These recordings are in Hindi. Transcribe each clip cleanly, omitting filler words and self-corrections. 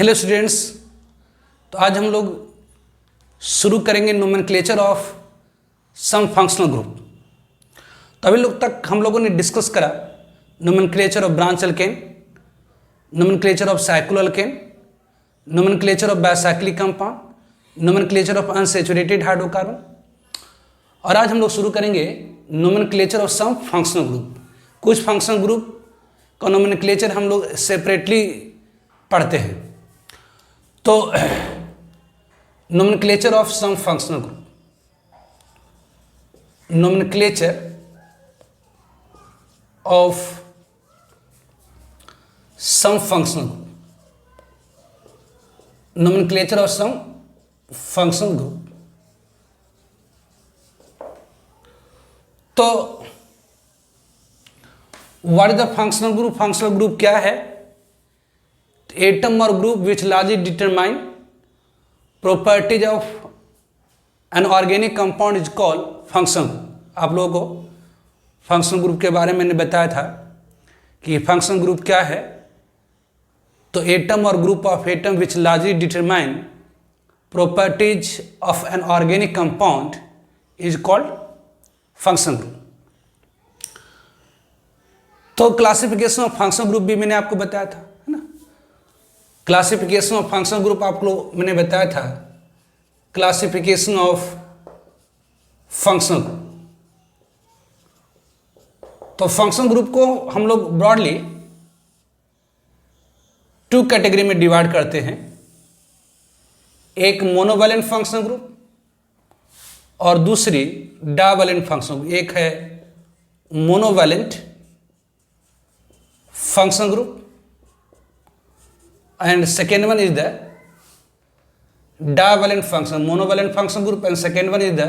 Hello students. तो आज हम लोग शुरू करेंगे nomenclature of some functional group. तो अभी लोग तक हम लोगों ने डिस्कस करा nomenclature of branch alkane, nomenclature of cycloalkane, nomenclature of bicyclic compound, nomenclature of unsaturated hydrocarbon. और आज हम लोग शुरू करेंगे nomenclature of some functional group. कुछ फंक्शनल ग्रुप का नोमेनक्लेचर हम लोग सेपरेटली पढ़ते हैं। तो nomenclature of some functional group, nomenclature of some functional group, nomenclature of some functional group. तो what is the functional group? Functional group क्या है? एटम और group which largely determine properties of an organic compound is called functional group. आप लोगों को फंक्शनल ग्रुप के बारे में मैंने बताया था कि फंक्शनल ग्रुप क्या है। तो एटम और group of atom which largely determine properties of an organic compound is called functional group. तो क्लासिफिकेशन ऑफ फंक्शनल ग्रुप भी मैंने आपको बताया था, है ना। क्लासिफिकेशन ऑफ फंक्शनल ग्रुप आपको मैंने बताया था, क्लासिफिकेशन ऑफ फंक्शनल ग्रुप। तो फंक्शनल ग्रुप को हम लोग ब्रॉडली टू कैटेगरी में डिवाइड करते हैं। एक मोनोवैलेंट फंक्शनल ग्रुप और दूसरी डाइवैलेंट फंक्शनल ग्रुप। एक है monovalent functional group and second one is the divalent function, monovalent function group, and second one is the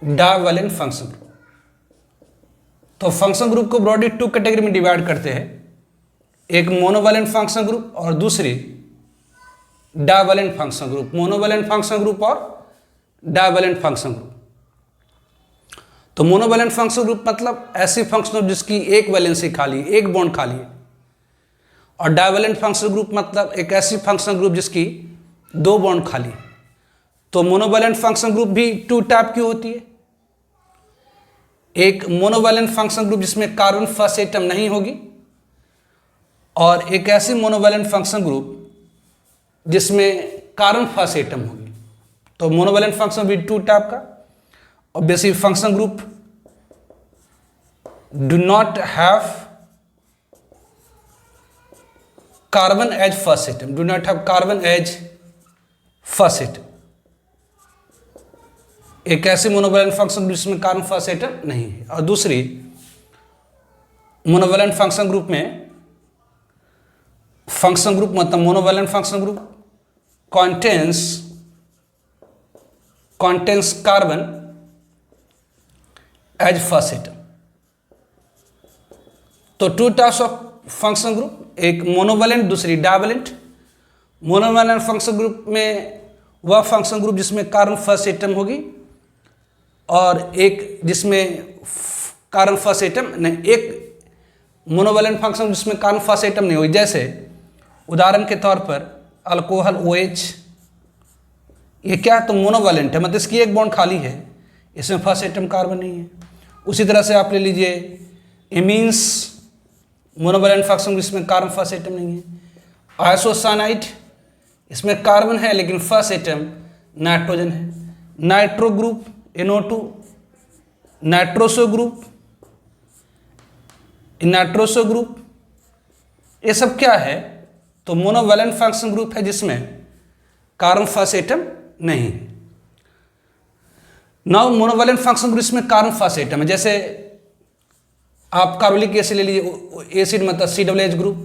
divalent function group। तो फंक्शन ग्रुप को ब्रॉडली टू कैटेगरी में डिवाइड करते हैं, एक मोनोवैलेंट फंक्शन ग्रुप और दूसरी divalent function group. Monovalent function group और डाइवैलेंट फंक्शन ग्रुप। तो मोनोवैलेंट फंक्शन ग्रुप मतलब ऐसी फंक्शन ग्रुप जिसकी एक वैलेंसी खाली, एक बॉन्ड खाली है। और डाइवैलेंट फंक्शनल ग्रुप मतलब एक ऐसी फंक्शनल ग्रुप जिसकी दो बॉन्ड खाली है। तो मोनोवैलेंट फंक्शनल ग्रुप भी टू टाइप की होती है। एक मोनोवैलेंट फंक्शनल ग्रुप जिसमें कार्बन फर्स्ट एटम नहीं होगी, और एक ऐसी मोनोवैलेंट फंक्शनल ग्रुप जिसमें कार्बन फर्स्ट एटम होगी। तो मोनोवैलेंट फंक्शनल भी टू टाइप का। Obviously functional group do not have carbon as first atom, do not have carbon as first atom. एक ऐसे मोनोवैलेंट फंक्शन जिसमें कार्बन फर्स्ट एटम नहीं है। और दूसरी मोनोवैलेंट फंक्शन ग्रुप में, फंक्शन ग्रुप मतलब monovalent function group contains carbon as first atom. तो two types of function group, एक मोनोवैलेंट दूसरी डाइवैलेंट। मोनोवैलेंट फंक्शन ग्रुप में वह फंक्शन ग्रुप जिसमें कार्बन फर्स्ट एटम होगी, और एक जिसमें कार्बन फर्स्ट एटम नहीं, एक मोनोवैलेंट फंक्शन जिसमें कार्बन फर्स्ट एटम नहीं होगी। जैसे उदाहरण के तौर पर अल्कोहल OH, ये क्या है? तो मोनोवैलेंट है, मतलब इसकी एक बॉन्ड खाली है, इसमें फर्स्ट एटम कार्बन नहीं है। उसी तरह से आप ले लीजिए एमीन्स, मोनोवैलेंट फंक्शन जिसमें कार्बन फर्स्ट एटम नहीं है। आइसोसाइनाइड, इसमें कार्बन है लेकिन फर्स्ट एटम नाइट्रोजन है। Nitro group NO2, nitroso group nitroso group, ये सब क्या है? तो मोनोवैलेंट फंक्शन ग्रुप है जिसमें कार्बन फर्स्ट एटम नहीं है। नाउ मोनोवैलेंट फंक्शन ग्रुप इसमें कार्बन फर्स्ट एटम है। जैसे आप कार्बोलिक एसिड ले लीजिए, एसिड मतलब COOH ग्रुप।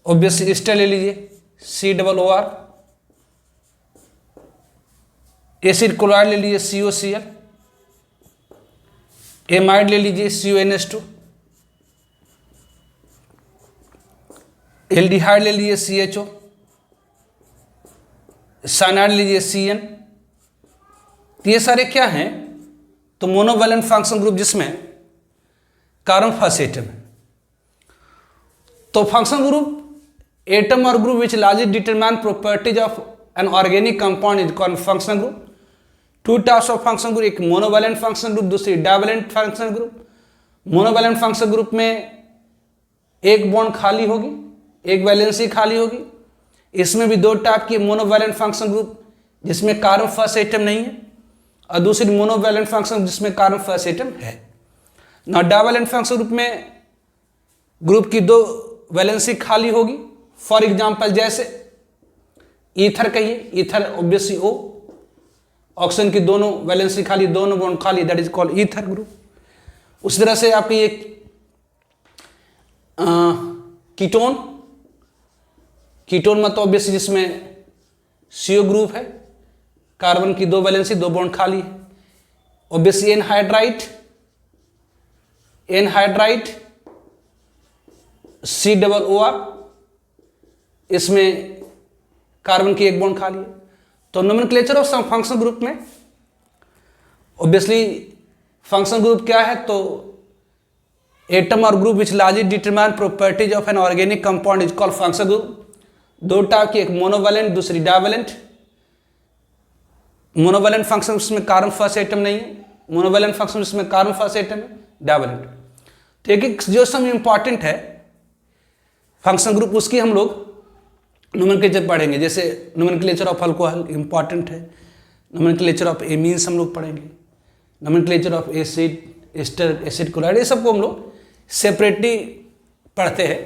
ऑब्वियसली एस्टर ले लीजिए COOR। एसिड क्लोराइड ले लीजिए COCl। एमाइड ले लीजिए CONH2। एल्डिहाइड ले लीजिए CHO। साइनाइड लीजिए CN। तो ये सारे क्या हैं? तो मोनोवैलेंट फंक्शन ग्रुप जिसमें कार्बन फर्स्ट एटम है। तो फंक्शन ग्रुप एटम और group which largely determine properties of an organic compound is called functional group. To types of functional group, एक मोनोवैलेंट फंक्शनल ग्रुप, दूसरी divalent functional group. Monovalent functional group में एक बॉन्ड खाली होगी, एक वैलेंसी खाली होगी। इसमें भी दो टाइप की मोनोवैलेंट फंक्शनल ग्रुप जिसमें कार्बन फर्स्ट एटम नहीं है, और दूसरी मोनोवैलेंट फंक्शनल जिसमें कार्बन फर्स्ट एटम है। ना डाइवैलेंट फंक्शनल ग्रुप में ग्रुप की दो वैलेंसी खाली होगी। फॉर एग्जाम्पल जैसे ईथर कहिए, ईथर ऑब्वियसली ओ, ऑक्सीजन की दोनों वैलेंसी खाली, दोनों बॉन्ड खाली, that is called ether group. उस तरह से आपकी ये कीटोन, कीटोन मतलब ऑब्वियसली जिसमें CO ग्रुप है, कार्बन की दो वैलेंसी, दो बॉन्ड खाली है। ऑब्वियसली एनहाइड्राइड, एनहाइड्राइड COOR, इसमें कार्बन की एक बॉन्ड खाली है। तो nomenclature of some functional group में ऑब्वियसली फंक्शनल ग्रुप क्या है, तो एटम और group which largely determine properties of an organic compound is called functional group. दो टाइप की, एक मोनोवैलेंट, दूसरी डाइवैलेंट। मोनोवैलेंट फंक्शन उसमें कार्बन फर्स्ट एटम नहीं है, मोनोवैलेंट फंक्शन उसमें कार्बन फर्स्ट एटम है, डाइवैलेंट। तो एक जो सब इंपॉर्टेंट है फंक्शनल ग्रुप, उसकी हम लोग नोमेनक्लेचर पढ़ेंगे। जैसे नोमेनक्लेचर ऑफ अल्कोहल इंपॉर्टेंट है, नोमेनक्लेचर ऑफ एमीन्स हम लोग पढ़ेंगे, nomenclature of acid, ester, acid chloride, ये सबको हम लोग सेपरेटली पढ़ते हैं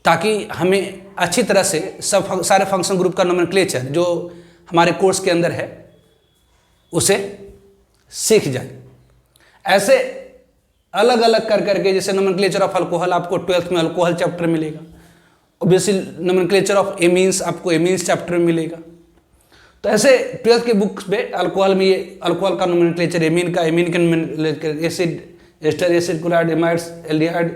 ताकि हमें अच्छी तरह से सब सारे फंक्शन ग्रुप का नोमेनक्लेचर जो हमारे कोर्स के अंदर है उसे सीख जाए। ऐसे अलग अलग कर करके, जैसे नोमेनक्लेचर ऑफ अल्कोहल आपको 12th में अल्कोहल चैप्टर मिलेगा, ऑब्वियसली नोमेनक्लेचर ऑफ एमीन्स आपको एमीन्स चैप्टर में मिलेगा। तो ऐसे 12th के बुक्स पे अल्कोहल में ये अल्कोहल का नोमेनक्लेचर, एमीन का nomenclature, acid, ester, acid chloride, amides, aldehyde,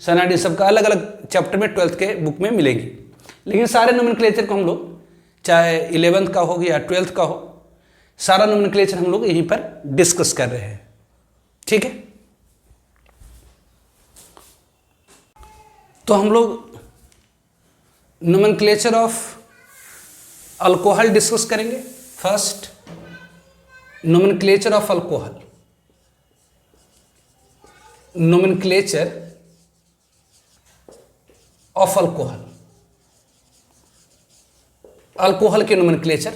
cyanide, सबका अलग अलग चैप्टर में 12th के बुक में मिलेगी। लेकिन सारे नोमेनक्लेचर को हम लोग, चाहे 11th का हो या 12th का हो, सारा नोमेनक्लेचर हम लोग यहीं पर डिस्कस कर रहे हैं। ठीक है, तो हम लोग नोमेनक्लेचर ऑफ अल्कोहल डिस्कस करेंगे। First, nomenclature of alcohol. Nomenclature of alcohol, alcohol के नोमेनक्लेचर।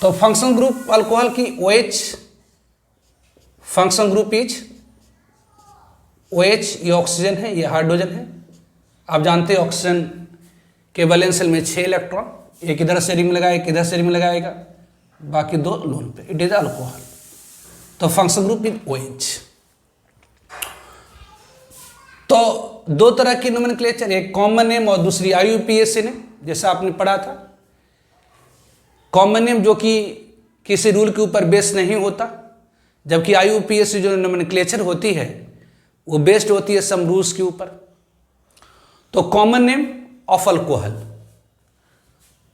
तो फंक्शन ग्रुप अल्कोहल की OH, function group is OH, ये ऑक्सीजन है, ये हाइड्रोजन है। आप जानते हैं ऑक्सीजन के वैलेंस शेल में 6 इलेक्ट्रॉन, एक इधर से रिंग लगाएगा, एक इधर से रिंग लगाएगा, बाकी 2 लोन पे। It is alcohol. तो फंक्शन ग्रुप इज OH। तो दो तरह की नोमेनक्लेचर, एक कॉमन नेम और दूसरी IUPAC नेम, जैसा आपने पढ़ा था। कॉमन नेम जो कि किसी रूल के ऊपर बेस नहीं होता, जबकि IUPAC जो नोमेनक्लेचर होती है वो बेस्ड होती है सम रूल्स के ऊपर। तो common name of alcohol,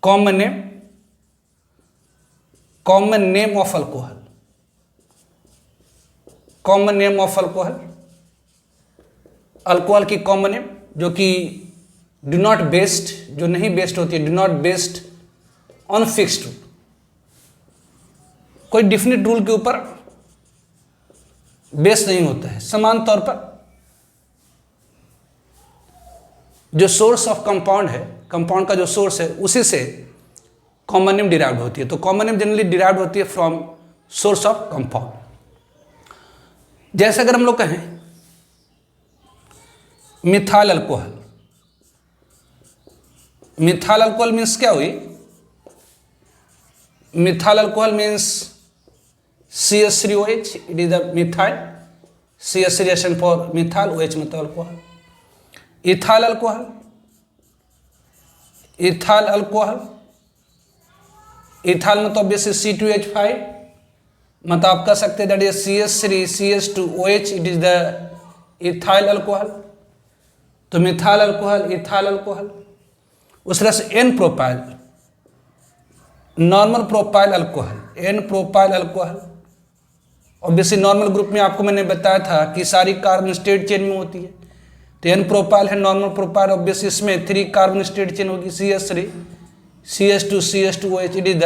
common name, common name of alcohol, common name of alcohol, alcohol की कॉमन नेम जो कि डू नॉट बेस्ड, जो नहीं बेस्ड होती है, do not based on fixed rule, कोई डिफिनिट रूल के ऊपर बेस नहीं होता है। समान तौर पर जो सोर्स ऑफ कंपाउंड है, कंपाउंड का जो सोर्स है, उसी से कॉमन नेम डिराइव्ड होती है। तो कॉमन नेम जनरली डिराइव्ड होती है फ्रॉम सोर्स ऑफ कंपाउंड। जैसे अगर हम लोग कहें methyl alcohol, methyl alcohol means क्या हुई? Methyl alcohol means CH3OH, it is the methyl, CH3 stand for methyl, OH मतलब alcohol. Ethyl alcohol, ethyl alcohol, ethyl मतलब ऑब्वियसली C2H5, मतलब आप कह सकते हैं that is CH3 CH2OH, it is the ethyl alcohol. तो मिथाइल अल्कोहल, इथाइल अल्कोहल। उस तरह से N propyl, normal propyl alcohol, N propyl alcohol. Obviously normal group में आपको मैंने बताया था कि सारी कार्बन स्टेट चेन में होती है, तो एन प्रोपाइल है, नॉर्मल प्रोपाइल ऑब्वियस, इसमें 3 कार्बन स्टेट चेन होगी, CH3 CH2 CH2OH, it is the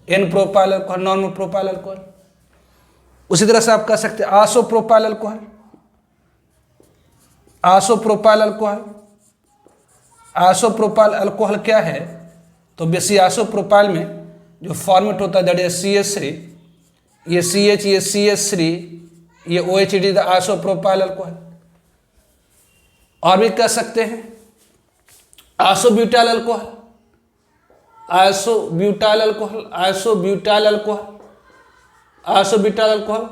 n propyl alcohol, normal propyl alcohol. उसी तरह से आप कह सकते हैं isopropyl alcohol, isopropyl alcohol. Isopropyl alcohol क्या है, तो बेसी आइसोप्रोपाइल में जो फॉर्मेट होता है दैट इज CH3, ये CH, ये CH3, ये OH, it is the isopropyl alcohol. और भी कह सकते हैं isobutyl alcohol, isobutyl alcohol, isobutyl alcohol, isobutyl alcohol.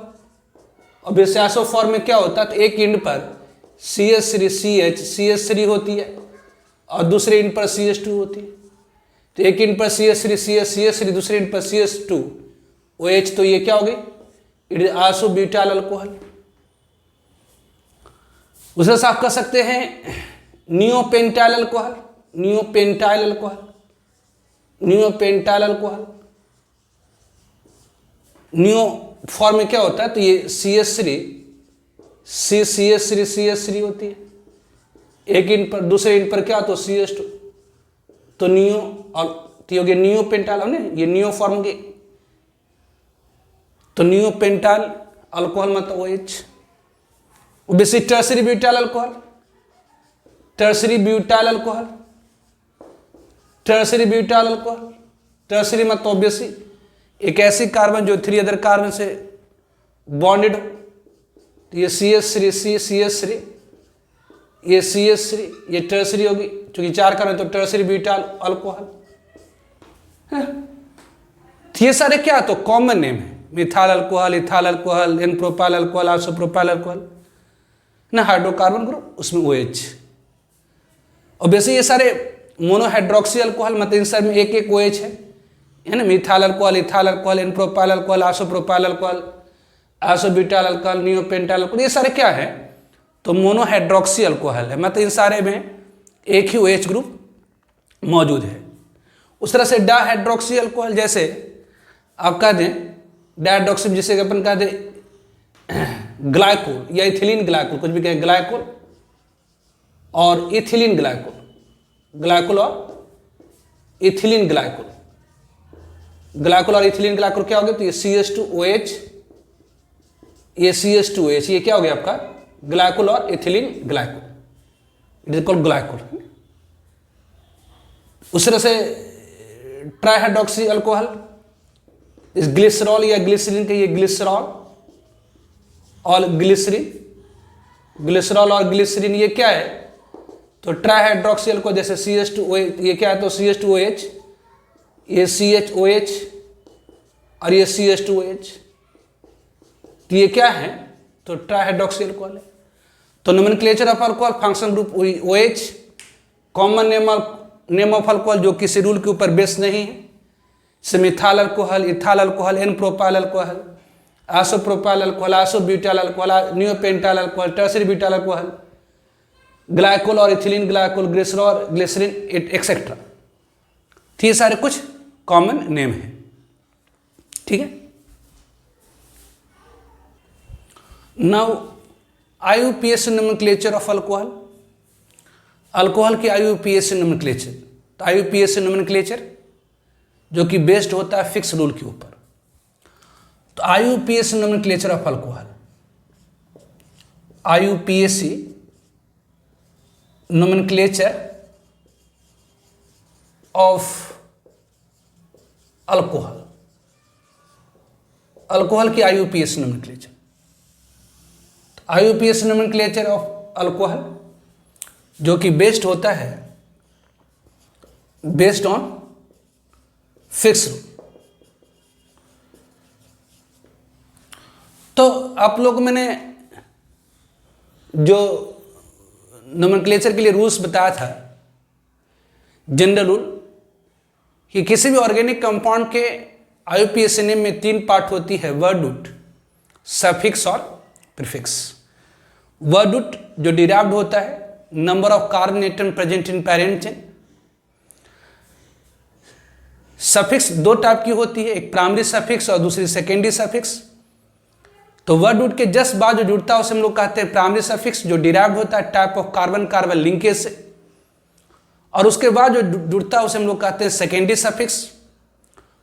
और वैसे आइसो फॉर्म में क्या होता है, तो एक एंड पर CH3 CH CH3 होती है और दूसरे एंड पर CH2 होती है। तो एक एंड पर CH3 CH CH3, दूसरे एंड पर CH2 OH, तो ये क्या हो गई, इट इज आइसोब्यूटाइल अल्कोहल। दूसरा से आप कह सकते हैं neopentyl alcohol, neopentyl alcohol, neopentyl alcohol. Neo form में क्या होता है, तो ये CH3 CH3 CH3 होती है, एक इन पर, दूसरे इन पर क्या, तो CH2, तो नियो, और तो हो गया नियोपेंटाइल, है ना, ये नियो फॉर्म के, तो नियोपेंटाइल अल्कोहल मतलब OH। Basic tertiary butyl alcohol, tertiary butyl alcohol, tertiary butyl alcohol. Tertiary मतलब ऑब्वियसली एक ऐसी कार्बन जो 3 अदर कार्बन से बॉन्डेड हो, तो ये CH3 CH3, ये CH3, ये टर्सरी होगी, क्योंकि 4 कार्बन, तो टर्सरी ब्यूटाइल अल्कोहल। ये सारे क्या, तो कॉमन नेम है, methyl alcohol, ethyl alcohol, n propyl alcohol, isopropyl alcohol ना, हाइड्रोकार्बन ग्रुप, उसमें OH। और वैसे ये सारे मोनोहाइड्रोक्सी अल्कोहल, मतलब इन सब में एक एक OH है ना, methyl alcohol, ethyl alcohol, n propyl alcohol, isopropyl alcohol, isobutyl alcohol, neopentyl alcohol, ये सारे क्या है, तो मोनोहाइड्रोक्सी अल्कोहल है, मतलब इन सारे में एक ही OH ग्रुप मौजूद है। उस तरह से डाहाइड्रोक्सी अल्कोहल, जैसे आप कह दें डाहाइड्रोक्सी, जिसे अपन कह दें ग्लाइकोल या इथिलीन ग्लाइकोल, कुछ भी कहें, ग्लाइकोल और इथिलीन ग्लाइकोल, ग्लाइकोल और इथिलीन ग्लाइकोल, ग्लाइकोल और इथिलीन ग्लाइकोल क्या हो गया, तो ये CH2OH, ये CH2OH, ये क्या हो गया आपका ग्लाइकोल और ethylene glycol, it is called glycol. उस तरह से ट्राइहाइड्रोक्सी अल्कोहल, इस ग्लिसरॉल या ग्लिसरीन के, ये ग्लिसरॉल और ग्लिसरीन, ग्लिसरॉल और ग्लिसरीन, ये क्या है, तो ट्राइहाइड्रोक्सी अल्कोहल, जैसे CH2OH, ये क्या है, तो CH2OH, ये CHOH और ये CH2OH, तो ये क्या है, तो ट्राइहाइड्रोक्सी अल्कोहल है। तो nomenclature of alcohol, function group OH, common name of alcohol जो किसी रूल के ऊपर बेस नहीं है, जैसे methyl alcohol, ethyl alcohol, n propyl alcohol, isopropyl alcohol, isobutyl alcohol, neopentyl alcohol, tertiary butyl alcohol, glycol और ethylene glycol, glycerol, glycerine, etcetera. तो ये सारे कुछ कॉमन नेम है, ठीक है। Now IUPAC nomenclature of alcohol, alcohol की IUPAC नोमेनक्लेचर। तो IUPAC नोमेनक्लेचर जो कि बेस्ड होता है फिक्स रूल के ऊपर। तो IUPAC nomenclature of alcohol, IUPAC nomenclature of alcohol, alcohol की IUPAC nomenclature. IUPAC nomenclature of alcohol जो कि बेस्ड होता है बेस्ड ऑन फिक्स रूल। तो आप लोग, मैंने जो नोमेनक्लेचर के लिए रूल्स बताया था, जनरल रूल, कि किसी भी ऑर्गेनिक कंपाउंड के IUPAC नेम में 3 पार्ट होती है, वर्ड रूट, सफिक्स और प्रीफिक्स। वर्ड रूट जो डिराइव्ड होता है number of carbon atom present in parent chain. Suffix 2 type की होती है, एक प्राइमरी सफिक्स और दूसरी सेकेंडरी सफिक्स। तो वर्ड रूट के जस्ट बाद जो जुड़ता है उसे हम लोग कहते हैं प्राइमरी सफिक्स, जो डिराइव्ड होता है type of carbon carbon linkage से। और उसके बाद जो जुड़ता है उसे हम लोग कहते हैं सेकेंडरी सफिक्स,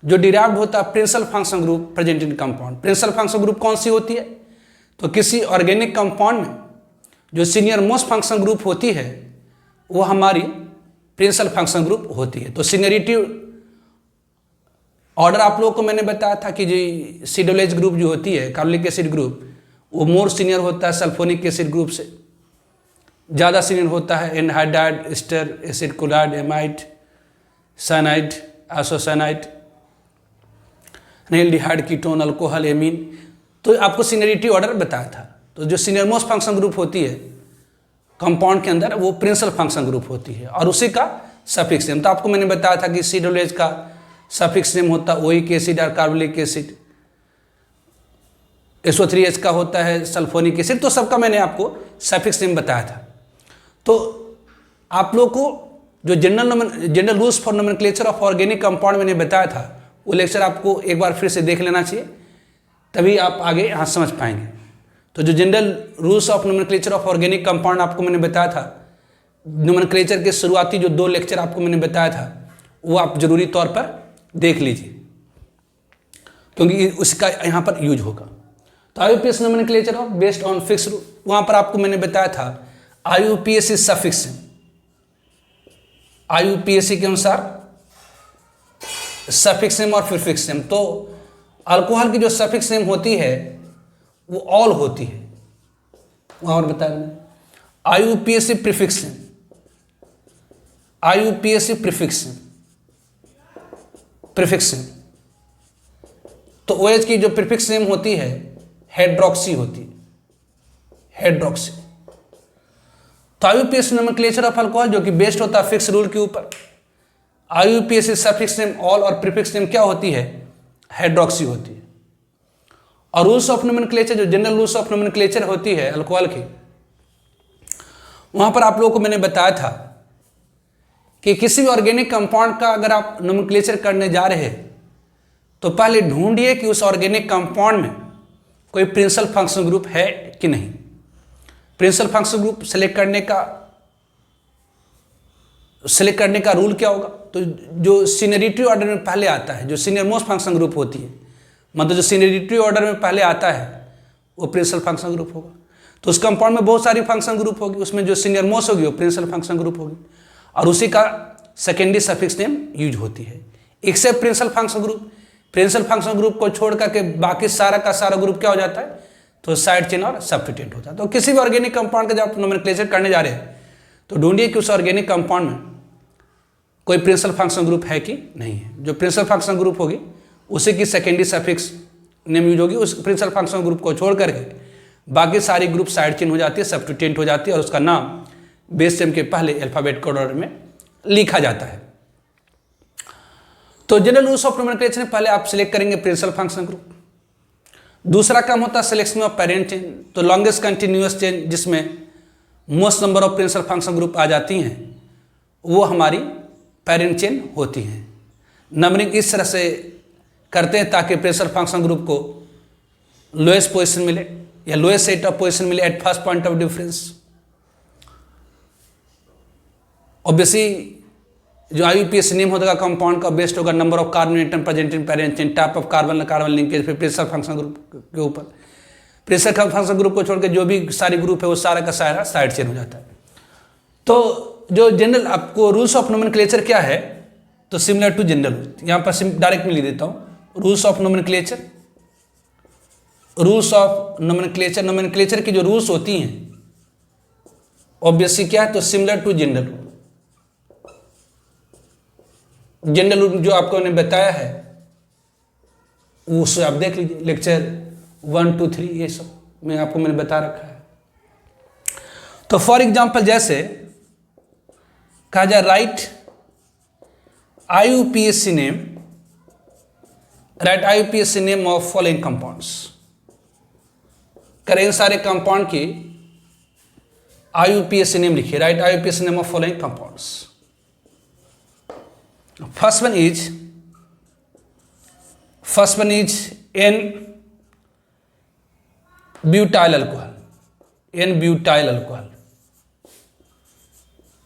जो डिराइव्ड होता है principal function group present in compound. Principal function group कौन सी होती है? तो किसी ऑर्गेनिक कंपाउंड में जो सीनियर मोस्ट फंक्शन ग्रुप होती है वो हमारी प्रिंसिपल फंक्शन ग्रुप होती है। तो सीनियरिटी ऑर्डर आप लोगों को मैंने बताया था कि जो सिडोलेज ग्रुप जो होती है कार्बोनिक एसिड ग्रुप, वो मोर सीनियर होता है सल्फोनिक एसिड ग्रुप से, ज़्यादा सीनियर होता है anhydride, ester, acid chloride, amide, cyanide, isocyanide, aldehyde, ketone, alcohol, amine. तो आपको सीनियरिटी ऑर्डर बताया था। तो जो सीनियर मोस्ट फंक्शन ग्रुप होती है कंपाउंड के अंदर वो प्रिंसिपल फंक्शन ग्रुप होती है और उसी का सफिक्स नेम। तो आपको मैंने बताया था कि सिडोलेज का सफिक्स नेम होता है ओइक एसिड और कार्बोनिक एसिड, SO3H का होता है सल्फोनिक एसिड। तो सबका मैंने आपको सफिक्स नेम बताया था। तो आप लोग को जो general rules for nomenclature of organic compound मैंने बताया था वो लेक्चर आपको एक बार फिर से देख लेना चाहिए, तभी आप आगे यहाँ समझ पाएंगे। तो जो general rules of nomenclature of organic compound आपको मैंने बताया था, नोमेनक्लेचर के शुरुआती जो 2 लेक्चर आपको मैंने बताया था वो आप जरूरी तौर पर देख लीजिए, क्योंकि उसका यहाँ पर यूज होगा। तो IUPAC nomenclature of based on fix rule, वहाँ पर आपको मैंने बताया था IUPAC इज सफिक्स। IUPAC के अनुसार सफिक्स नेम और प्रीफिक्स नेम। तो अल्कोहल की जो सफिक्स नेम होती है वो ऑल होती है, वहाँ पर बताया मैंने। IUPAC prefix name, IUPAC prefix name, prefix name. तो OH की जो प्रीफिक्स नेम होती है हाइड्रोक्सी होती है, हाइड्रोक्सी। तो IUPAC नोमेनक्लेचर ऑफ अल्कोहल जो कि बेस्ड होता है फिक्स रूल के ऊपर। IUPAC सफिक्स नेम ऑल और प्रीफिक्स नेम क्या होती है? हाइड्रोक्सी होती है। और रूल्स ऑफ नोमेनक्लेचर जो जनरल रूल्स ऑफ नोमेनक्लेचर होती है अल्कोहल की, वहां पर आप लोगों को मैंने बताया था कि किसी भी ऑर्गेनिक कंपाउंड का अगर आप नोमेनक्लेचर करने जा रहे हैं तो पहले ढूंढिए कि उस ऑर्गेनिक कंपाउंड में कोई प्रिंसिपल फंक्शन ग्रुप है कि नहीं। प्रिंसिपल फंक्शन ग्रुप सेलेक्ट करने का रूल क्या होगा? तो जो सीनियरिटी ऑर्डर में पहले आता है, जो सीनियर मोस्ट फंक्शन ग्रुप होती है, मतलब जो सीनियरिटी ऑर्डर में पहले आता है वो प्रिंसिपल फंक्शन ग्रुप होगा। तो उस कंपाउंड में बहुत सारी फंक्शन ग्रुप होगी, उसमें जो सीनियर मोस्ट होगी वो प्रिंसिपल फंक्शन ग्रुप होगी और उसी का सेकेंडरी सफिक्स नेम यूज होती है। Except principal function group, principal function group को छोड़ करके बाकी सारा का सारा ग्रुप क्या हो जाता है? तो साइड चेन और सब्स्टिट्यूएंट होता है। तो किसी भी ऑर्गेनिक कंपाउंड का जब आप नोमेनक्लेचर करने जा रहे हैं तो ढूंढिए कि उस ऑर्गेनिक कंपाउंड में कोई प्रिंसिपल फंक्शन ग्रुप है कि नहीं है। जो प्रिंसिपल फंक्शन ग्रुप होगी उसी की सेकेंडरी सफिक्स नेम यूज होगी। उस प्रिंसिपल फंक्शन ग्रुप को छोड़ करके बाकी सारी ग्रुप साइड चेन हो जाती है, सब्स्टिट्यूएंट हो जाती है और उसका नाम बेस नेम के पहले अल्फाबेट कोड ऑर्डर में लिखा जाता है। तो जनरल रूल्स ऑफ नोमेनक्लेचर में पहले आप सिलेक्ट करेंगे प्रिंसिपल फंक्शन ग्रुप। दूसरा काम होता है सिलेक्शन ऑफ पेरेंट चेन। तो लॉन्गेस्ट कंटिन्यूअस चेन जिसमें most number of principal function group आ जाती हैं वो हमारी पेरेंट चेन होती हैं। नंबरिंग इस तरह से करते हैं ताकि प्रिंसिपल फंक्शन ग्रुप को लोएस्ट पोजीशन मिले या लोएस्ट सेट ऑफ पोजीशन मिले at first point of difference. Obviously जो IUPAC नेम होगा कंपाउंड का बेस्ड होगा number of carbon atom present in parent chain, type of carbon carbon linkage, फिर प्रिंसिपल फंक्शन ग्रुप के ऊपर। प्रिंसिपल फंक्शन ग्रुप को छोड़ के जो भी सारी ग्रुप है वो सारा का सारा साइड चेन हो जाता है। तो जो जनरल आपको रूल्स ऑफ नोमेनक्लेचर क्या है? तो सिमिलर टू जनरल, यहाँ पर डायरेक्ट में लिख देता हूँ rules of nomenclature. Rules of nomenclature, nomenclature की जो रूल्स होती हैं ऑब्वियसली क्या है? तो similar to general. General rule जो आपको मैंने बताया है उसे आप देख लीजिए, लेक्चर 1, 2, 3 ये सब में आपको मैंने बता रखा है। तो फॉर एग्जांपल जैसे कहा जाए write IUPAC name, write IUPAC name of following compounds. करें सारे कंपाउंड की IUPAC नेम लिखिए, write IUPAC name of following compounds. First one is N butyl alcohol, n butyl alcohol,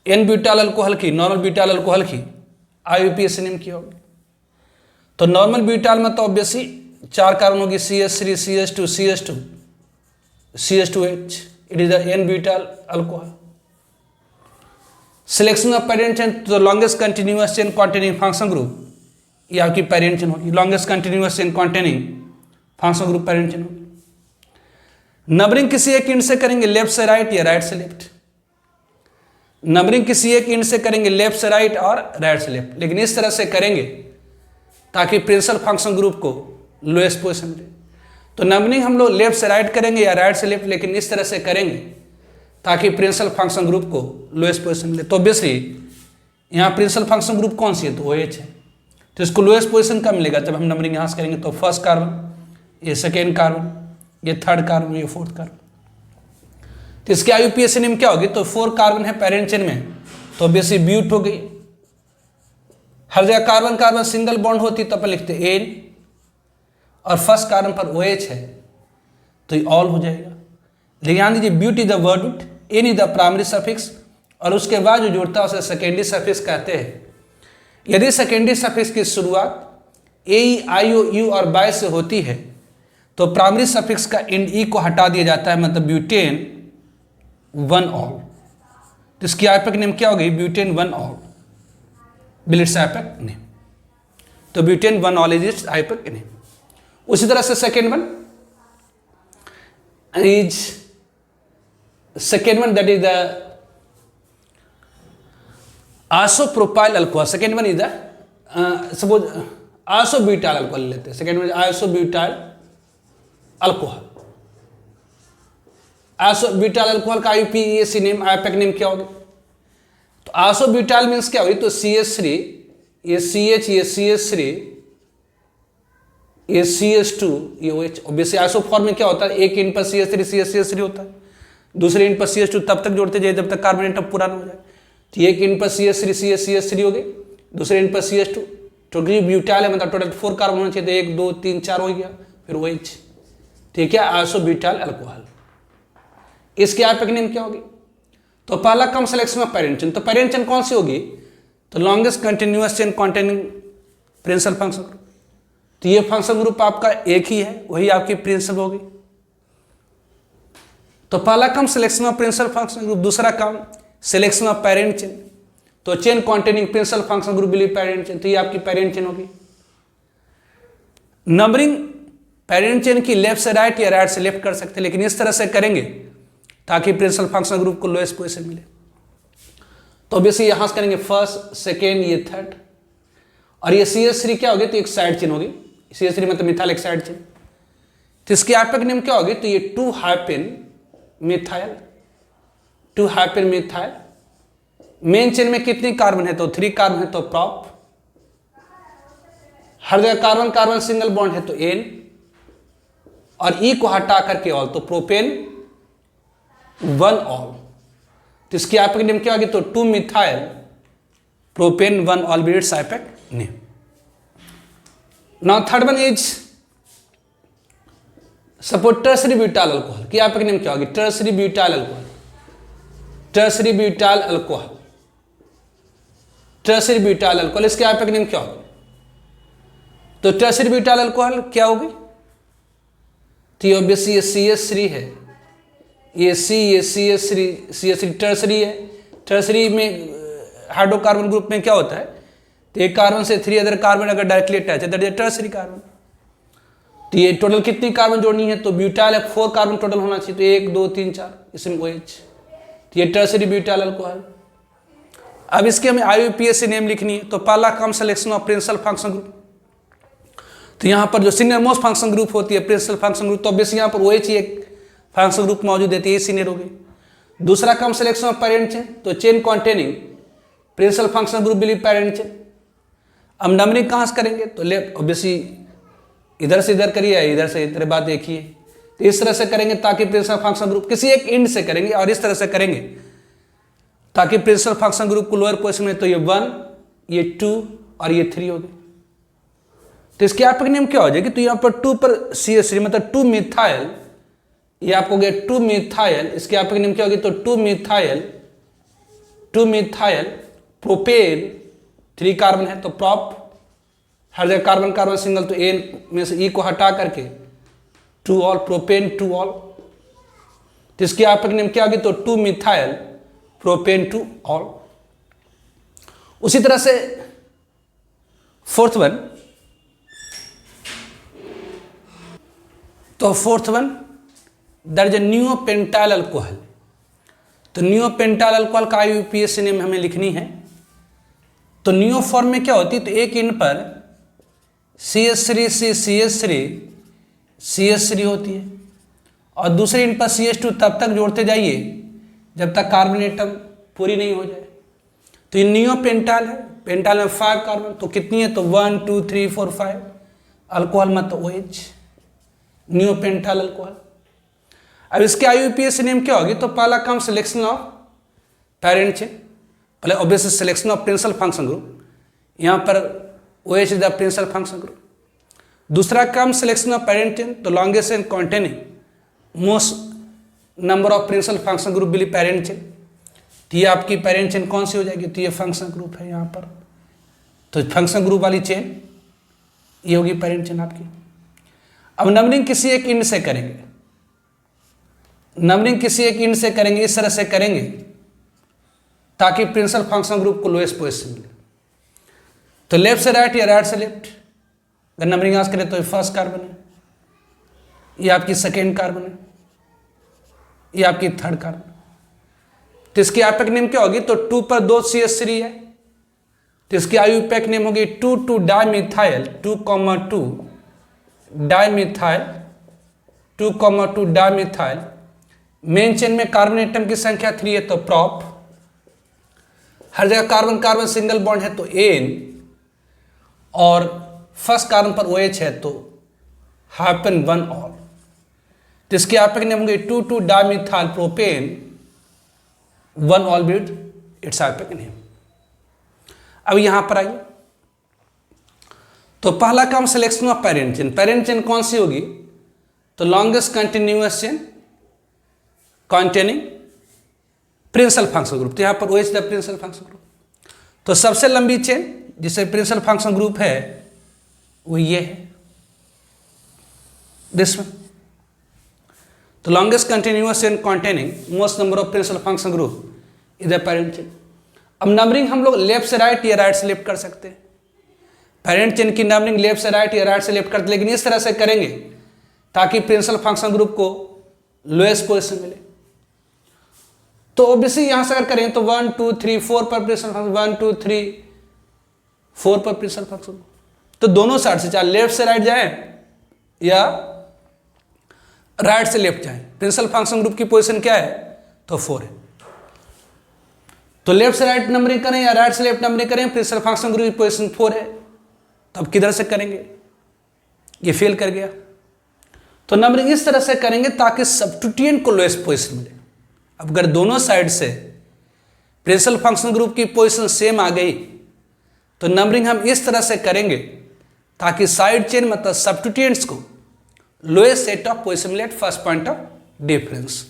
n butyl alcohol की, नॉर्मल ब्यूटाइल अल्कोहल की IUPAC नेम क्या होगी? तो नॉर्मल ब्यूटाइल में तो ऑब्वियसली 4 कार्बन होगी, CH3 CH2 CH2 CH2H, it is the n butyl alcohol. Selection of parent chain, तो longest continuous chain containing function group ये आपकी पैरेंट चेन होगी, longest continuous chain containing function group parent chain होगी। नंबरिंग किसी एक इंड से करेंगे लेफ्ट से राइट या राइट से लेफ्ट, नंबरिंग किसी एक इंड से करेंगे लेफ्ट से राइट और राइट से लेफ्ट, लेकिन इस तरह से करेंगे ताकि प्रिंसिपल फंक्शन ग्रुप को लोएस्ट पोजीशन मिले। तो नंबरिंग हम लोग लेफ्ट से राइट करेंगे या राइट से लेफ्ट, लेकिन इस तरह से करेंगे ताकि प्रिंसिपल फंक्शन ग्रुप को लोएस्ट पोजीशन मिले। तो ऑब्वियसली यहाँ प्रिंसिपल फंक्शन ग्रुप कौन सी है? तो OH है। तो इसको लोएस्ट पोजीशन कब मिलेगा? जब हम नंबरिंग यहाँ से करेंगे। तो फर्स्ट कार्बन, ये सेकेंड कार्बन, ये थर्ड कार्बन, ये फोर्थ कार्बन। तो इसकी IUPAC नेम क्या होगी? तो 4 कार्बन है पैरेंट चेन में, तो ऑब्वियसली ब्यूट हो गई। हर जगह कार्बन कार्बन सिंगल बॉन्ड होती तो अपन लिखते एन, और फर्स्ट कार्बन पर OH है तो ये ऑल हो जाएगा। लेकिन ध्यान दीजिए but is the word root, ane is the primary suffix, और उसके बाद जो जुड़ता है उसे सेकेंडरी सफिक्स कहते हैं। यदि सेकेंडरी सफिक्स की शुरुआत ए, आई, ओ, यू और बाय से होती है तो प्राइमरी सफिक्स का इंड ई को हटा दिया जाता है, मतलब ब्यूटेन 1 ऑल। तो इसकी आइपैक नेम क्या होगी? ब्यूटेन 1 ऑल, बिलिट्स आइपैक नेम। तो butane 1 ol is its IUPAC name. उसी तरह से second one that is the isopropyl alcohol. Second one is the suppose isobutyl alcohol लेते हैं। Second one isobutyl alcohol. Isobutyl alcohol का IUPAC नेम, आइपैक नेम क्या होगी? तो आइसोब्यूटाइल मीन्स क्या होगी? तो CH3, ये CH, ये CH3, ये CH2, ये OH। ऑब्वियसली आइसोफॉर्म में क्या होता है? एक इंड पर CH3 CH3 होता है, दूसरे इंड पर CH2 तब तक जोड़ते जाए जब तक कार्बन एटम पूरा ना हो जाए। तो एक इंड पर CH3 CH3 हो गई, दूसरे इंड पर CH2, तो ब्यूटाइल है मतलब टोटल 4 कार्बन होना चाहिए, तो 1 2 3 4 हो गया, फिर OH। ठीक है, आइसोब्यूटाइल अल्कोहल। इसकी आइपैक नेम क्या होगी? तो पहला कम सिलेक्शन ऑफ पैरेंट चेन, तो पैरेंट चेन कौन सी होगी? तो longest continuous chain containing principal function group. तो ये फंक्शन ग्रुप आपका एक ही है, वही आपकी प्रिंसिपल होगी। तो पहला कम selection of principal function group, दूसरा कम सिलेक्शन ऑफ पैरेंट चेन, तो chain containing principal function group believe parent chain, तो ये आपकी पैरेंट चेन होगी। नंबरिंग पैरेंट चेन की लेफ्ट से राइट या राइट से लेफ्ट कर सकते हैं, लेकिन इस तरह से करेंगे ताकि प्रिंसिपल फंक्शन ग्रुप को लोएस्ट पोजीशन मिले। तो ऑब्वियसली यहां से करेंगे फर्स्ट, सेकेंड, ये थर्ड, और ये CH3 क्या होगी? तो एक साइड चेन होगी, CH3 मतलब मिथाइल एक साइड चेन। तो इसकी आइपैक नेम क्या होगी? तो ये 2 hyphen methyl, 2 hyphen methyl. Main chain में कितनी कार्बन है? तो 3 कार्बन है, तो प्रॉप। हर जगह कार्बन कार्बन सिंगल बॉन्ड है तो एन, और ई को हटा करके ऑल, तो प्रोपेन 1 ऑल। तो इसकी आइपैक नेम क्या होगी? तो 2 मिथाइल प्रोपेन 1 ऑल बिट्स IUPAC name. Now third one is suppose tertiary butyl alcohol की आइपैक नेम क्या होगी? Tertiary butyl alcohol, tertiary butyl alcohol, tertiary butyl alcohol. इसके आइपैक नेम क्या होगी? तो टर्सरी ब्यूटाइल अल्कोहल क्या होगी? तो ये ऑब्वियसली ये CH3 है, ये CH3 टर्सरी है। टर्सरी में हाइड्रोकार्बन ग्रुप में क्या होता है? तो एक कार्बन से 3 अदर कार्बन अगर डायरेक्टली अटैच है दैट इज टर्सरी कार्बन। तो ये टोटल कितनी कार्बन जोड़नी है? तो ब्यूटाइल है 4 कार्बन टोटल होना चाहिए, तो 1 2 3 4, इसमें OH। तो ये टर्सरी ब्यूटाइल अल्कोहल। अब इसके हमें IUPAC नेम लिखनी है। तो पहला कम selection of principal function group, तो यहाँ पर जो सीनियर मोस्ट फंक्शन ग्रुप होती है प्रिंसिपल फंक्शन ग्रुप, तो ऑब्वियसली यहाँ पर OH ही एक फंक्शन ग्रुप मौजूद है, तो ये सीनियर हो गई। दूसरा कम सिलेक्शन ऑफ पैरेंट चेन, तो chain containing principal function group believe parent chain. अब नंबरिंग कहाँ से करेंगे? तो लेफ्ट ऑब्वियसली इधर से इधर करिए, इधर से इधर, बात देखिए। तो इस तरह से करेंगे ताकि प्रिंसिपल फंक्शन ग्रुप किसी एक इंड से करेंगे, और इस तरह से करेंगे ताकि प्रिंसिपल फंक्शन ग्रुप को लोअर पोजीशन में। तो ये 1, ये 2 और ये 3 हो गए। तो इसकी आइपैक नेम क्या हो जाएगी? तो यहाँ पर 2 पर CH3 मतलब 2 मिथाइल ये आपको हो गया 2 मिथाइल, इसकी आपकी नेम क्या होगी, तो 2 मिथाइल प्रोपेन, 3 कार्बन है तो प्रॉप, हर जगह कार्बन कार्बन सिंगल, तो एन में से ई को हटा करके 2 ऑल, प्रोपेन 2 ऑल, तो इसकी आपकी नेम क्या होगी, तो 2 मिथाइल प्रोपेन 2 ऑल। उसी तरह से फोर्थ वन, तो fourth one that is neopentyl alcohol. तो नियोपेंटाइल अल्कोहल का IUPAC नेम हमें लिखनी है। तो नियो फॉर्म में क्या होती है, तो एक इन पर CH3 से CH3 होती है और दूसरे इन पर CH2 तब तक जोड़ते जाइए जब तक कार्बन एटम पूरी नहीं हो जाए। तो ये नियोपेंटाइल है, पेंटाइल में 5 कार्बन, तो कितनी है, तो 1 2 3 4 5 अल्कोहल मत OH, नियोपेंटाइल अल्कोहल। अब इसके IUPAC नेम क्या होगी, तो पहला काम सिलेक्शन ऑफ पेरेंट चेन, पहले obviously selection of principal function group, यहाँ पर OH is the principal function group. दूसरा काम सिलेक्शन ऑफ पेरेंट चेन, तो longest and containing most number of principal function group billy parent chain. तो ये आपकी पेरेंट चेन कौन सी हो जाएगी, तो ये फंक्शन ग्रुप है यहाँ पर, तो फंक्शन ग्रुप वाली चेन ये होगी पेरेंट चेन आपकी। अब नंबरिंग किसी एक इंड से करेंगे, नंबरिंग किसी एक इंड से करेंगे, इस तरह से करेंगे ताकि प्रिंसिपल फंक्शन ग्रुप को लोएस्ट पोजीशन मिले। तो लेफ्ट से राइट या राइट से लेफ्ट अगर नंबरिंग आज करें तो ये फर्स्ट कार्बन है, ये आपकी सेकेंड कार्बन है, ये आपकी थर्ड कार्बन। तो इसकी आईयूपैक नेम क्या होगी, तो 2 पर 2 CH3 है, तो इसकी आईयूपैक नेम होगी 2 dimethyl 2,2 dimethyl 2,2 dimethyl. Main chain में कार्बन एटम की संख्या 3 है तो प्रॉप, हर जगह कार्बन कार्बन सिंगल बॉन्ड है तो एन, और फर्स्ट कार्बन पर OH है तो हाइफन 1 ऑल। तो इसकी आईयूपैक नेम होगी 2 dimethyl propane 1 ol with its IUPAC name. अब यहां पर आइए, तो पहला काम selection of parent chain. Parent chain कौन सी होगी, तो longest continuous chain containing principal function group, तो यहां पर OH the principal function group. तो सबसे लंबी चेन जिसे प्रिंसिपल फंक्शन ग्रुप है वो ये है, दिस वन। तो longest continuous chain containing most number of principal function group is the parent chain. अब नंबरिंग हम लोग लेफ्ट से राइट या राइट से लेफ्ट कर सकते हैं। पेरेंट चेन की नंबरिंग लेफ्ट से राइट या राइट से लेफ्ट करते, लेकिन इस तरह से करेंगे ताकि प्रिंसिपल फंक्शन ग्रुप को लोएस्ट पोजीशन मिले। तो ऑब्वियसली यहां से अगर करें तो 1 2 3 4 पर प्रिंसिपल फंक्शन, 1 2 3 4 पर प्रिंसिपल फंक्शन। तो दोनों साइड से, चाहे लेफ्ट से राइट जाए या राइट से लेफ्ट जाए, प्रिंसिपल फंक्शन ग्रुप की पोजीशन क्या है, तो 4 है। तो लेफ्ट से राइट नंबरिंग करें या राइट से लेफ्ट नंबरिंग करें, प्रिंसिपल फंक्शन ग्रुप की पोजीशन 4 है, तो अब किधर से करेंगे, ये फेल कर गया। तो नंबरिंग इस तरह से करेंगे ताकि सब्स्टिट्यूएंट को लोएस्ट पोजीशन मिले। अब अगर दोनों साइड से प्रिंसिपल फंक्शन ग्रुप की पोजीशन सेम आ गई तो नंबरिंग हम इस तरह से करेंगे ताकि साइड चेन मतलब सब्स्टिट्यूएंट्स को लोएस्ट सेट ऑफ पोजीशन मिले at first point of difference.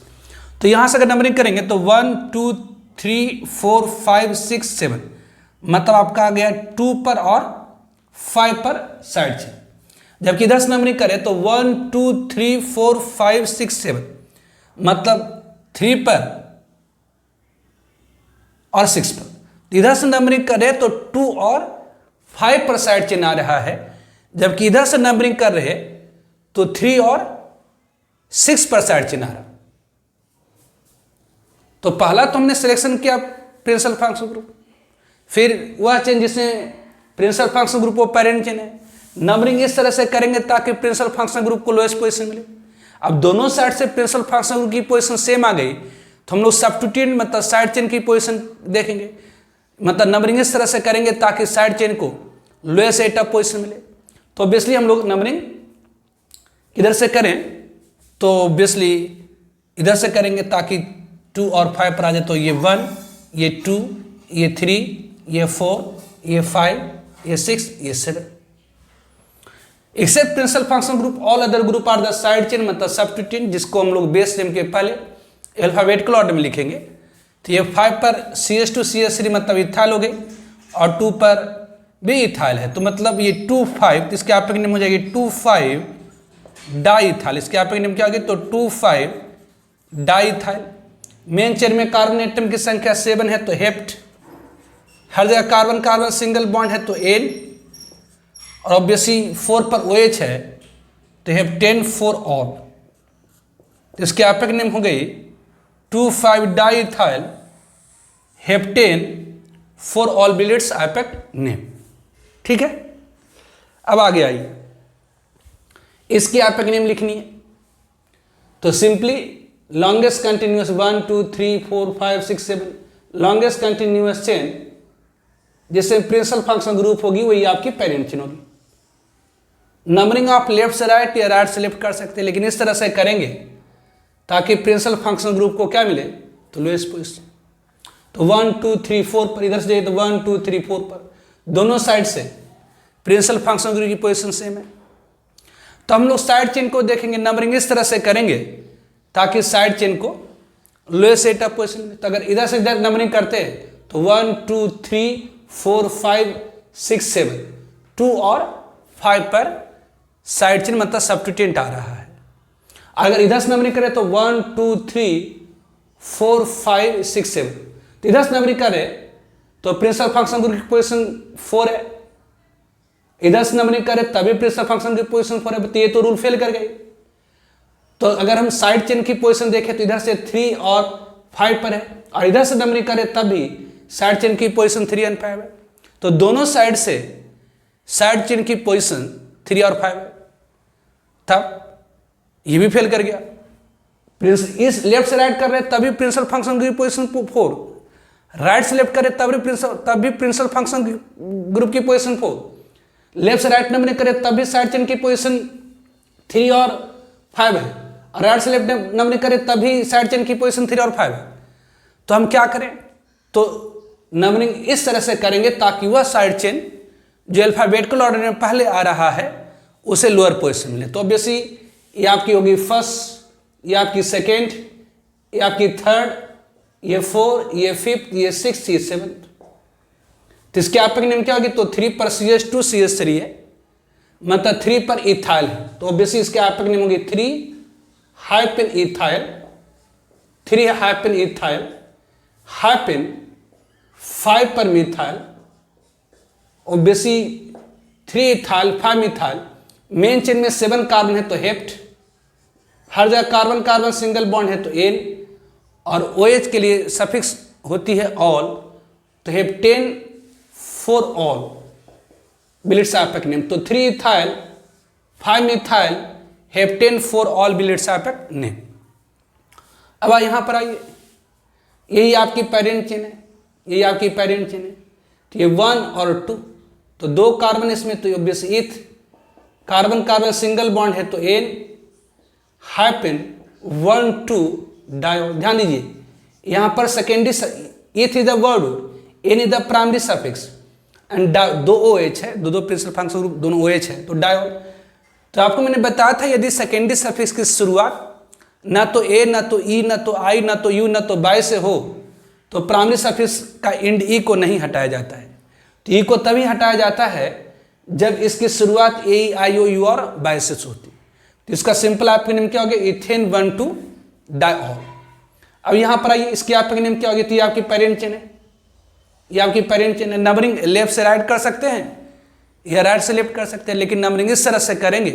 तो यहां से अगर नंबरिंग करेंगे तो 1 2 3 4 5 6 7, मतलब आपका आ गया 2 पर और 5 पर साइड चेन। जबकि इधर से नंबरिंग करें तो 1 2 3 4 5 6 7, मतलब 3 पर और 6 पर। इधर से नंबरिंग करें तो 2 और 5 पर साइड चेन आ रहा है, जबकि इधर से नंबरिंग कर रहे तो 3 और 6 पर साइड चेन आ रहा। तो पहला तो हमने सिलेक्शन किया प्रिंसिपल फंक्शन ग्रुप, फिर वह चेन जिसमें प्रिंसिपल फंक्शन ग्रुप वो पेरेंट चेन है। नंबरिंग इस तरह से करेंगे ताकि प्रिंसिपल फंक्शन ग्रुप को लोएस्ट पोजीशन मिले। अब दोनों साइड से प्रिंसिपल फंक्शन ग्रुप की पोजीशन सेम आ गई तो हम लोग सब्स्टिट्यूएंट मतलब साइड चेन की पोजीशन देखेंगे, मतलब नंबरिंग इस तरह से करेंगे ताकि साइड चेन को लोएस्ट सेट ऑफ पोजीशन मिले। तो ऑब्वियसली हम लोग नंबरिंग इधर से करें तो ऑब्वियसली इधर से करेंगे ताकि 2 और 5 पर आ जाए, तो ये 1 ये 2 ये 3 ये 4 ये 5 ये 6 ये 7। Except principal function group all other group are the side chain, मतलब सब्स्टिट्यूएंट, जिसको हम लोग बेस नेम के पहले अल्फाबेटिकल ऑर्डर में लिखेंगे। तो ये 5 पर CH2 CH3 मतलब इथाइल हो गई, और 2 पर भी इथाइल है, तो मतलब ये 2,5, तो इसके आपके नेम हो जाएगी 2,5 डाइथाइल। इसके आपके नेम क्या होगी, तो 2,5 डाइथाइल। मेन चेन में कार्बन एटम की संख्या 7 है, तो हेप्ट। हर जगह कार्बन कार्बन सिंगल बॉन्ड है, तो एन, और ऑब्वियसली 4 पर OH है, तो हेप्टेन फॉर ऑल। तो इसके आपके नेम हो गई 2,5 डाइथाइल हेप्टेन फॉर ऑल बिलेट्स आइपेक्ट नेम। ठीक है, अब आगे आइए, इसकी आइपेक्ट नेम लिखनी है। तो simply longest continuous 1 2 3 4 5 6 7 longest continuous chain जिससे प्रिंसिपल फंक्शन ग्रुप होगी वही आपकी पेरेंट चेन होगी। नंबरिंग आप लेफ्ट से राइट या राइट से लेफ्ट कर सकते हैं, लेकिन इस तरह से करेंगे ताकि प्रिंसिपल फंक्शन ग्रुप को क्या मिले, तो लोएस्ट पोजीशन। तो 1 2 3 4 पर, इधर से जाइए तो 1 2 3 4 पर, दोनों साइड से प्रिंसिपल फंक्शन ग्रुप की पोजीशन सेम है। तो हम लोग साइड चेन को देखेंगे, नंबरिंग इस तरह से करेंगे ताकि साइड चेन को लोएस्ट सेट ऑफ पोजीशन मिले। तो अगर इधर से इधर नंबरिंग करते हैं तो 1 2 3 4 5 6 7, 2 और 5 पर साइड चेन मतलब सब्स्टिट्यूएंट आ रहा है। अगर इधर से नंबरिंग करें तो 1 2 3 4 5 6 7, तो इधर से नंबरिंग करें तो प्रिंसिपल फंक्शन ग्रुप की पोजीशन 4 है, इधर से नंबरिंग करें तभी प्रिंसिपल फंक्शन की पोजीशन 4 है, तो ये तो रूल फेल कर गई। तो अगर हम साइड चेन की पोजीशन देखें तो इधर से 3 और 5 पर है, और इधर से नंबरिंग करें तभी साइड चेन की पोजीशन 3 और 5 है। तो दोनों साइड से साइड चेन की पोजीशन 3 और 5 है, तब ये भी फेल कर गया। इस लेफ्ट से राइट कर रहे हैं तभी प्रिंसिपल फंक्शन की पोजीशन 4, राइट से लेफ्ट करें तभी प्रिंसिपल फंक्शन ग्रुप की पोजीशन 4, लेफ्ट से राइट नंबरिंग करें तभी साइड चेन की पोजीशन 3 और 5 है, और राइट से लेफ्ट नंबरिंग करें तभी साइड चेन की पोजीशन 3 और 5 है। तो हम क्या करें, तो नंबरिंग इस तरह से करेंगे ताकि वह साइड चेन जो अल्फाबेटिकल ऑर्डर में पहले आ रहा है उसे लोअर पोजीशन मिले। तो ऑब्वियसली ये आपकी होगी फर्स्ट, ये आपकी सेकेंड, ये आपकी थर्ड, ये 4, ये 5th, ये 6th, ये 7th। तो इसके आपके नेम क्या होगी, तो 3 पर CH2 CH3 है, मतलब 3 पर इथाइल है, तो ऑब्वियसली इसके आपके नेम होगी 3 hyphen ethyl, 3 hyphen ethyl hyphen 5 पर methyl, obviously 3 ethyl 5 methyl. Main chain में 7 कार्बन है तो हेप्ट, हर जगह कार्बन कार्बन सिंगल बॉन्ड है तो एन, और OH के लिए सफिक्स होती है ऑल, तो हेप्टेन फॉर ऑल बिलेट्स आइपेक्ट नेम। तो 3 ethyl 5 methyl heptane four ol बिलेट्स आइपेक्ट नेम। अब यहाँ पर आइए, यही आपकी पेरेंट चेन है, यही आपकी पेरेंट चेन है। तो ये 1 और 2, तो 2 कार्बन इसमें, तो ऑब्वियस इथ, कार्बन कार्बन सिंगल बॉन्ड है तो एन हाइफन 1 2 डायो। ध्यान दीजिए यहाँ पर secondary, eth is the word, ane is the primary suffix, and 2 OH है, दो प्रिंसिपल फंक्शन ग्रुप दोनों OH है, तो डायो। तो आपको मैंने बताया था यदि सेकेंडरी सफिक्स की शुरुआत ना तो ए, ना तो ई, ना तो आई, ना तो यू, ना तो बाय से हो तो प्राइमरी सफिक्स का इंड ई को नहीं हटाया जाता है। तो ई को तभी हटाया जाता है जब इसकी शुरुआत ए, आई, ओ, यू और बाय से होती। तो इसका सिंपल आपके नेम क्या हो गया, इथेन 1 2 डाइऑल। अब यहाँ पर आइए, इसकी आपके नेम क्या होगी, तो ये आपकी पेरेंट चेन है, ये आपकी पेरेंट चेन है। नंबरिंग लेफ्ट से राइट कर सकते हैं या राइट से लेफ्ट कर सकते हैं, लेकिन नंबरिंग इस तरह से करेंगे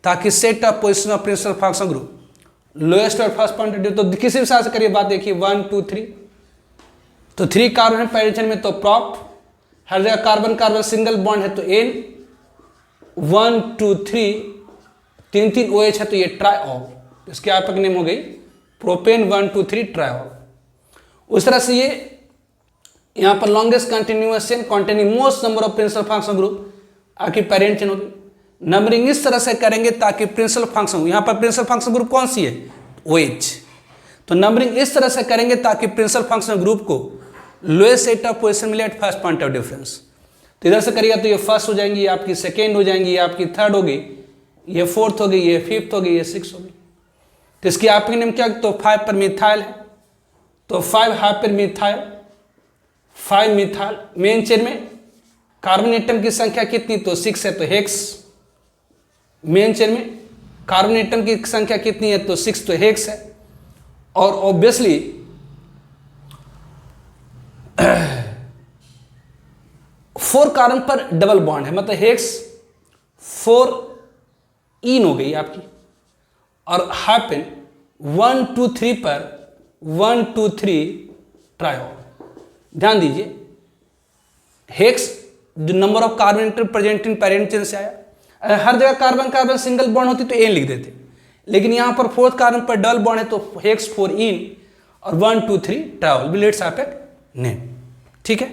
ताकि set of position of principal function group lowest और फर्स्ट पॉइंट ऑफ व्यू। तो किसी भी से करिए बात, देखिए 1 2 3, तो 3 कार्बन है पेरेंट चेन में, तो प्रॉप, हर जगह कार्बन कार्बन सिंगल बॉन्ड है तो एन, 1 2 3 3 OH है तो ये ट्राइऑल। इसके आपके नेम हो गई प्रोपेन 1 2 3 ट्राइऑल। उस तरह से ये यहाँ पर longest continuous chain containing most number of principal function group आपकी पेरेंट चेन होगी। नंबरिंग इस तरह से करेंगे ताकि प्रिंसिपल फंक्शन, यहाँ पर प्रिंसिपल फंक्शन ग्रुप कौन सी है, OH। तो नंबरिंग इस तरह से करेंगे ताकि प्रिंसिपल फंक्शन ग्रुप को लोएस्ट सेट ऑफ पोजीशन मिले at first point of difference. तो इधर से करिएगा तो ये फर्स्ट हो जाएंगी, ये आपकी सेकेंड हो जाएंगी, ये आपकी थर्ड होगी, ये फोर्थ हो गई, ये फिफ्थ हो गई, ये सिक्स हो गई। तो इसकी हाइपक नेम क्या, तो 5 पर मिथाइल है, तो 5 hyper methyl, 5 methyl. Main chain में कार्बन एटम की संख्या कितनी, तो 6 है, तो हेक्स। मेन चेन में कार्बन एटम की संख्या कितनी है, तो 6, तो हेक्स है। और ऑब्वियसली 4 कार्बन पर डबल बॉन्ड है, मतलब हेक्स 4 इन हो गई आपकी, और हाइपेन 1 2 3 पर 1 2 3 ट्रायोल। ध्यान दीजिए, हेक्स जो number of carbon atom present in parent chain से आया। हर जगह कार्बन कार्बन सिंगल बॉन्ड होती तो एन लिख देते, लेकिन यहां पर 4th कार्बन पर डबल बॉन्ड है, तो हेक्स 4 इन और 1 2 3 ट्रायोल, बिलेट्स हाइपक नेम। ठीक है,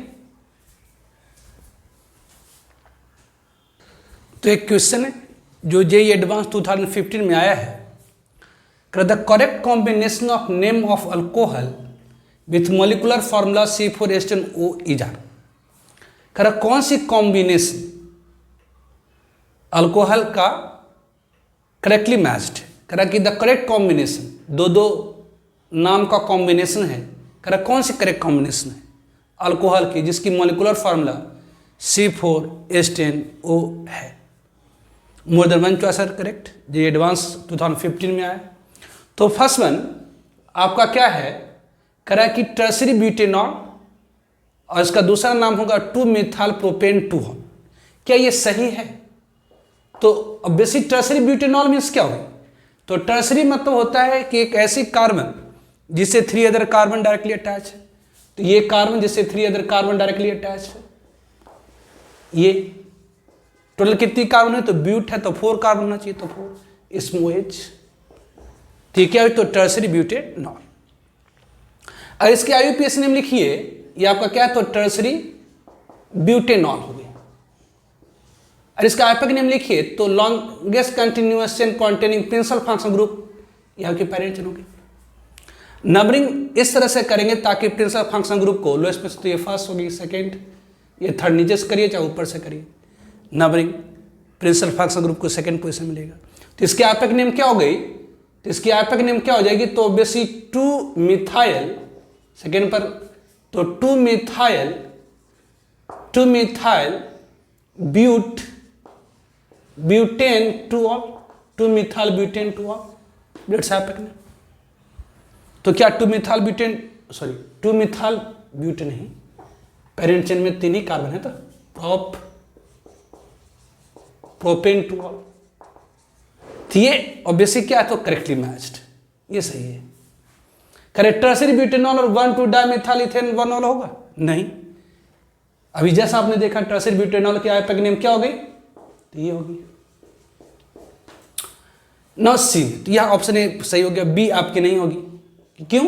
तो एक क्वेश्चन है जो जेईई एडवांस 2015 में आया है, the correct combination of name of alcohol with molecular formula C4H10O is are. कौन सी कॉम्बिनेशन अल्कोहल का करेक्टली मैच्ड है, करा कि द करेक्ट कॉम्बिनेशन, दो नाम का कॉम्बिनेशन है, करा कौन सी करेक्ट कॉम्बिनेशन है अल्कोहल की जिसकी मोलिकुलर फार्मूला C4H10O है। More than one choice are correct, जो एडवांस 2015 में आया। तो फर्स्ट वन आपका क्या है, करा कि टर्सरी ब्यूटेनॉल, और इसका दूसरा नाम होगा 2-मिथाइल प्रोपेन 2। क्या ये सही है? तो बेसिक टर्सरी ब्यूटेनॉल मीन्स क्या होगी, तो टर्सरी मतलब होता है कि एक ऐसी कार्बन जिससे 3 अदर कार्बन डायरेक्टली अटैच है। तो ये कार्बन जिससे 3 अदर कार्बन डायरेक्टली अटैच है, ये टोटल कितनी कार्बन है, तो ब्यूट है तो 4 कार्बन होना चाहिए, तो 4 इसमें OH। ठीक है, तो टर्सरी ब्यूटेनॉल। और इसके IUPAC नेम लिखिए, ये आपका क्या है, तो टर्सरी ब्यूटेनॉल हो गया। और इसका आइपक नेम लिखिए, तो longest continuous chain containing principal function group, यहाँ की पेरेंट चेन होगी। नंबरिंग इस तरह से करेंगे ताकि प्रिंसिपल फंक्शन ग्रुप को लोएस्ट में, तो ये फर्स्ट होगी, सेकेंड, ये थर्ड, नीचे से करिए चाहे ऊपर से करिए। नंबरिंग प्रिंसिपल फंक्शन ग्रुप को सेकेंड पोजीशन मिलेगा। तो इसके आइपक नेम क्या हो गई, तो इसकी आइपक नेम क्या हो जाएगी, तो ऑब्वियसली 2-मिथाइल, सेकेंड पर, तो 2-मिथाइल ब्यूटेन 2-ऑल, 2-मिथाइल ब्यूटेन 2-ऑल, दैट्स आइपक नेम। तो क्या 2-मिथाइल ब्यूटेन, सॉरी 2-मिथाइल ब्यूटेन नहीं, पेरेंट चेन में 3 ही कार्बन है, तो प्रोपेन 2-ऑल। तो ये ऑब्वियसली क्या है, तो करेक्टली मैच्ड, ये सही है। करेक्ट टर्सरी ब्यूटेनॉल और 1,2 डाइमिथाइल इथेन 1-ऑल होगा नहीं। अभी जैसा आपने देखा टर्सरी ब्यूटेनॉल की आइपक नेम क्या हो गई, तो ये होगी ना सी। तो यह ऑप्शन ए सही हो गया, बी आपकी नहीं होगी। क्यों?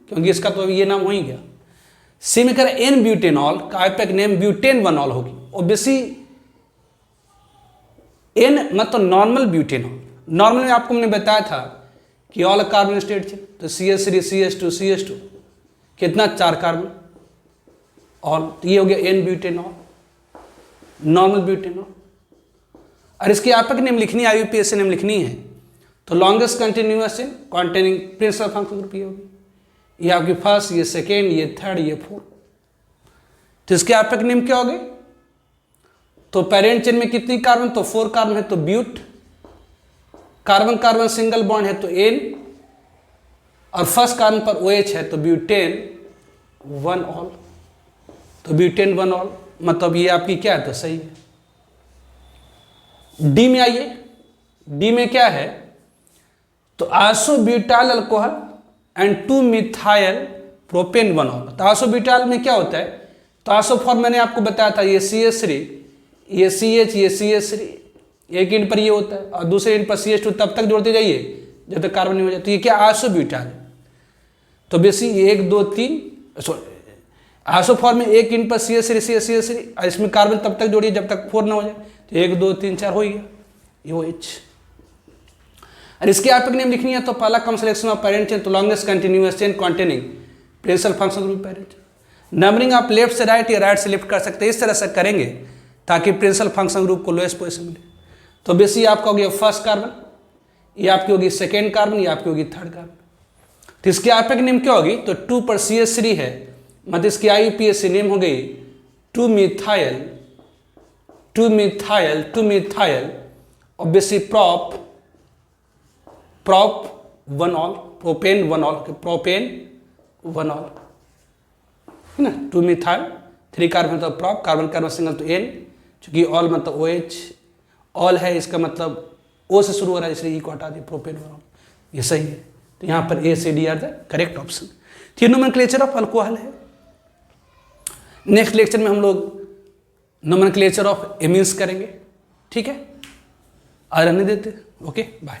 क्योंकि इसका तो ये नाम हो ही गया। सी में करें एन ब्यूटेनॉल का आइपक नेम ब्यूटेन 1-ऑल होगी। ऑब्वियसली एन मतलब नॉर्मल ब्यूटेनॉल। नॉर्मल में आपको मैंने बताया था कि ऑल कार्बन स्टेट, तो CH3 CH2 CH2 कितना 4 कार्बन ऑल, तो ये हो गया एन ब्यूटेनॉल, नॉर्मल ब्यूटेनॉल। और इसकी आइपक नेम लिखनी है, IUPAC नेम लिखनी है, तो longest continuous chain containing principal function group ये होगी। ये आपकी फर्स्ट, ये सेकेंड, ये थर्ड, ये फोर्थ। तो इसके आइपक नेम क्या हो गई, तो पेरेंट चेन में कितनी कार्बन, तो 4 कार्बन है, तो but, carbon carbon single bond है तो एन, और फर्स्ट कार्बन पर OH है तो ब्यूटेन 1-ऑल, तो ब्यूटेन 1-ऑल, मतलब ये आपकी क्या है, तो सही है। डी में आइए, डी में क्या है, तो आइसोब्यूटाइल अल्कोहल एंड 2-मिथाइल प्रोपेन 1-ऑल। तो आइसोब्यूटाइल में क्या होता है, तो आइसोफॉर मैंने आपको बताया था, ये CH3, ये CH, ये CH3, एक एंड पर ये होता है और दूसरे एंड पर CH2, तब तक जोड़ते जाइए जब तक कार्बन नहीं हो जाए। तो ये क्या आइसोब्यूटाइल, तो बेसिक 1 2 3 आइसोफॉर में एक एंड पर CH3 और इसमें कार्बन तब तक जोड़िए जब तक 4 ना हो जाए। तो 1 2 3 4 हो ही गया, ये OH। और इसके आइपक नेम लिखनी है, तो पहला कम सिलेक्शन ऑफ पेरेंट चेन, तो longest continuous chain containing principal function group parent. Numbering आप लेफ्ट से राइट या राइट से लेफ्ट कर सकते हैं। इस तरह से करेंगे ताकि प्रिंसिपल फंक्शन ग्रुप को लोएस्ट पोजीशन मिले। तो बेसिक आपका हो गया फर्स्ट कार्बन, ये आपकी होगी सेकेंड कार्बन, ये आपकी होगी थर्ड कार्बन। तो इसकी आपेक्षिक नेम क्या होगी? तो 2 पर CH3 है, मतलब इसकी IUPAC नेम हो गई 2 मिथाइल और बेसिक प्रोपेन 1 ऑल है ना। 2 मिथाइल 3 कार्बन तो प्रॉप, कार्बन कार्बन सिंगल तो N, चूंकि ऑल मतलब OH, ऑल है इसका मतलब O से शुरू हो रहा है, इसलिए E को हटा दिया, प्रोपेन 1 ऑल, ये सही है। तो यहाँ पर A से D are the correct option. ये नोमेनक्लेचर ऑफ अल्कोहल है। नेक्स्ट लेक्चर में हम लोग नोमेनक्लेचर ऑफ एमीन्स करेंगे, ठीक है। आज रहने देते, ओके बाय।